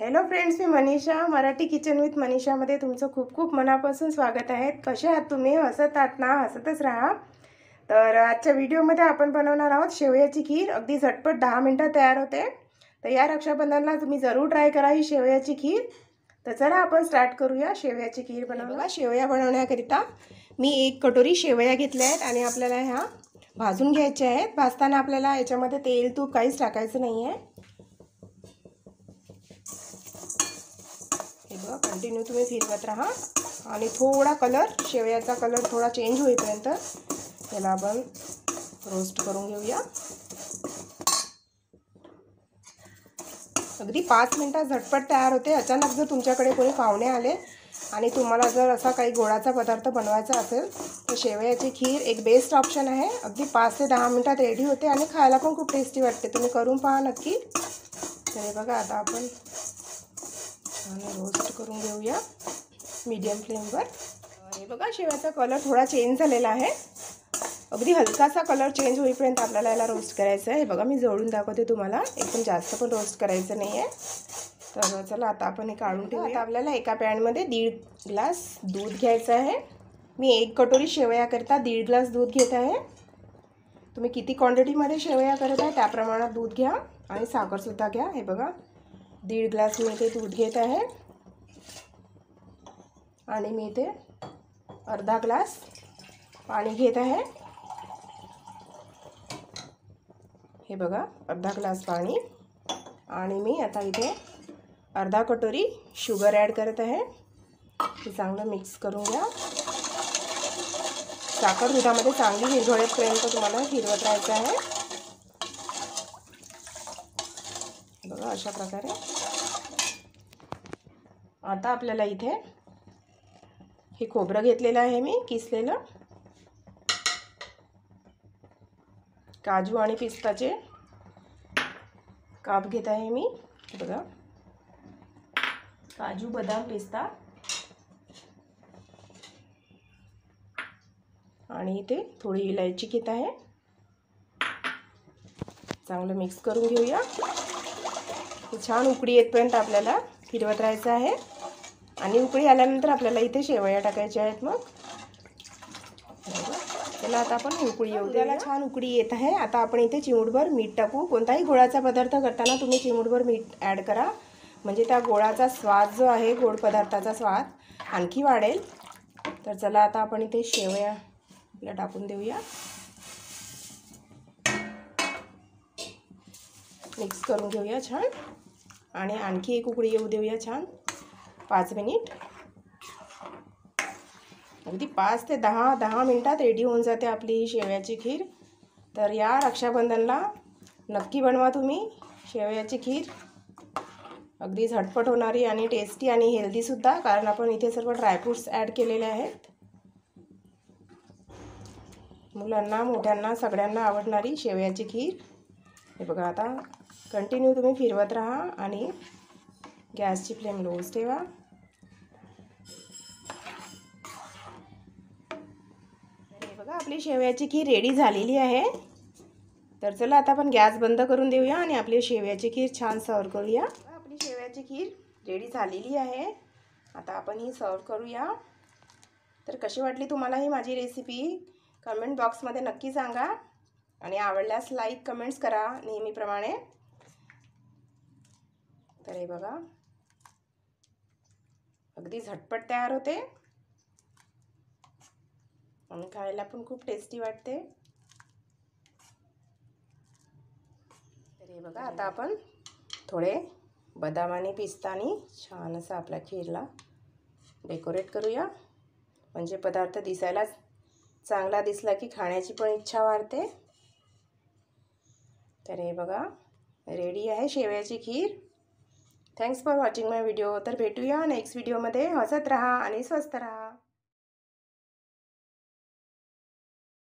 Hello friends, मी Manisha, Marathi kitchen with मनीषामध्ये तुमचं खूप खूप मनापासून स्वागत आहे। कसे आहात तुम्ही? हसत आहात ना? हसतच राहा। तर आजच्या व्हिडिओमध्ये आपण बनवणार आहोत शेवयाची खीर। अगदी झटपट 10 मिनिटात तयार होते। तर या रक्षाबंधनाला तुम्ही जरूर ट्राय करा ही शेवयाची खीर। तर चला आपण स्टार्ट करूया शेवयाची खीर बनवणं। शेवया बनवण्याकरिता मी 1 कटोरी शेवया घेतल्या आहेत आणि आपल्याला ह्या भाजून घ्यायच्या आहेत। भाजताना आपल्याला याच्यामध्ये तेल तूप काहीच टाकायचं नाही आहे। कंटिन्यू तुम्ही फिरवत राहा आणि थोडा कलर शेवयाचा कलर थोडा चेंज होईपर्यंत याला आपण रोस्ट करून घेऊया। अगदी 5 मिनिटात झटपट तयार होते। अचानक जर तुमच्याकडे कोणी पाहुणे आले आणि तुम्हाला जर असा काही गोडाचा पदार्थ बनवायचा असेल तर शेवयाची खीर एक बेस्ट ऑप्शन आहे। अगदी 5 ते 10 मिनिटात रेडी होते आणि खायला पण खूप टेस्टी वाटते। तुम्ही करून पहा नक्की। तर बघा आता आपण रोस्ट करून घेऊया मीडियम फ्लेमवर। हे बघा शेवयाचा कलर थोडा चेंज झालेला आहे। अगदी हलकासा कलर चेंज होईपर्यंत आपल्याला याला रोस्ट करायचं आहे। हे बघा मी जवळून दाखवते तुम्हाला, एकदम जास्त पण रोस्ट करायचं नाही आहे। तर चला आता आपण हे काढून ठेवूया। आता आपल्याला एका पॅनमध्ये 1.5 ग्लास दूध घ्यायचं आहे। मी 1 कटोरी शेवया करता 1.5 ग्लास दूध घेत आहे। तुम्ही किती क्वांटिटीमध्ये शेवया करत आहे त्या प्रमाणात दूध घ्या आणि साखरसुद्धा घ्या। हे बघा 1.5 ग्लास मी इथे दूध घेत आहे आणि मी इथे अर्धा ग्लास पाणी घेत आहे। हे बघा अर्धा ग्लास पाणी आणि मी आता इथे अर्धा कटोरी शुगर ॲड करत आहे। हे चांगलं मिक्स करून घ्या। साखर दुधामध्ये चांगली विरघळेपर्यंत तुम्हाला फिरवत राहायचं आहे। बघा अशा प्रकारे। आता आपल्याला इथे हे खोबरं घेतलेलं आहे मी किसलेलं, काजू आणि पिस्ताचे काप घेत आहे मी। बघा काजू बदाम पिस्ता आणि इथे थोडी इलायची घेत आहे। चांगलं मिक्स करून घेऊया। छान उकळी येतपर्यंत आपल्याला फिरवत राहायचं आहे आणि उकळी आल्यानंतर आपल्याला इथे शेवया टाकायच्या आहेत। मग चला आता आपण उकळी येऊ द्यायला। छान उकळी येत आहे। आता आपण इथे चिमूटभर मीठ टाकू। कोणताही गोडाचा पदार्थ करताना तुम्ही चिमूटभर मीठ ॲड करा, म्हणजे त्या गोडाचा स्वाद जो आहे, गोड पदार्थाचा स्वाद आणखी वाढेल। तर चला आता आपण इथे शेवया आपल्या टाकून देऊया। मिक्स करून घेऊया छान आणि आणखी एक उकळी येऊ देऊया छान 5 मिनिट। अगदी 5 ते 10 मिनिटात रेडी होऊन जाते आपली शेवयाची खीर। तर या रक्षाबंधनला नक्की बनवा तुम्ही शेवयाची खीर। अगदी झटपट होणारी आणि टेस्टी आणि हेल्दीसुद्धा, कारण आपण इथे सर्व ड्रायफ्रूट्स ॲड केलेले आहेत। मुलांना मोठ्यांना सगळ्यांना आवडणारी शेवयाची खीर। हे बघा आता कंटिन्यू तुम्ही फिरवत राहा आणि गॅसची फ्लेम लोच ठेवा। हे बघा आपली शेवयाची खीर रेडी झालेली आहे। तर चला आता आपण गॅस बंद करून देऊया आणि आपली शेवयाची खीर छान सर्व करूया। आपली शेवयाची खीर रेडी झालेली आहे। आता आपण ही सर्व करूया। तर कशी वाटली तुम्हाला ही माझी रेसिपी कमेंट बॉक्समध्ये नक्की सांगा आणि आवडल्यास लाईक कमेंट्स करा नेहमीप्रमाणे। तर हे बघा अगदी झटपट तयार होते आणि खायला पण खूप टेस्टी वाटते। तर हे बघा आता आपण थोडे बदाम आणि पिस्तानी छान असं आपल्या खीरला डेकोरेट करूया, म्हणजे पदार्थ दिसायला चांगला दिसला की खाण्याची पण इच्छा वाढते। तर हे बघा रेडी आहे शेवयाची खीर। Thanks for watching my video. तर भेटूया नेक्स्ट व्हिडिओमध्ये। हसत राहा आणि स्वस्त राहा।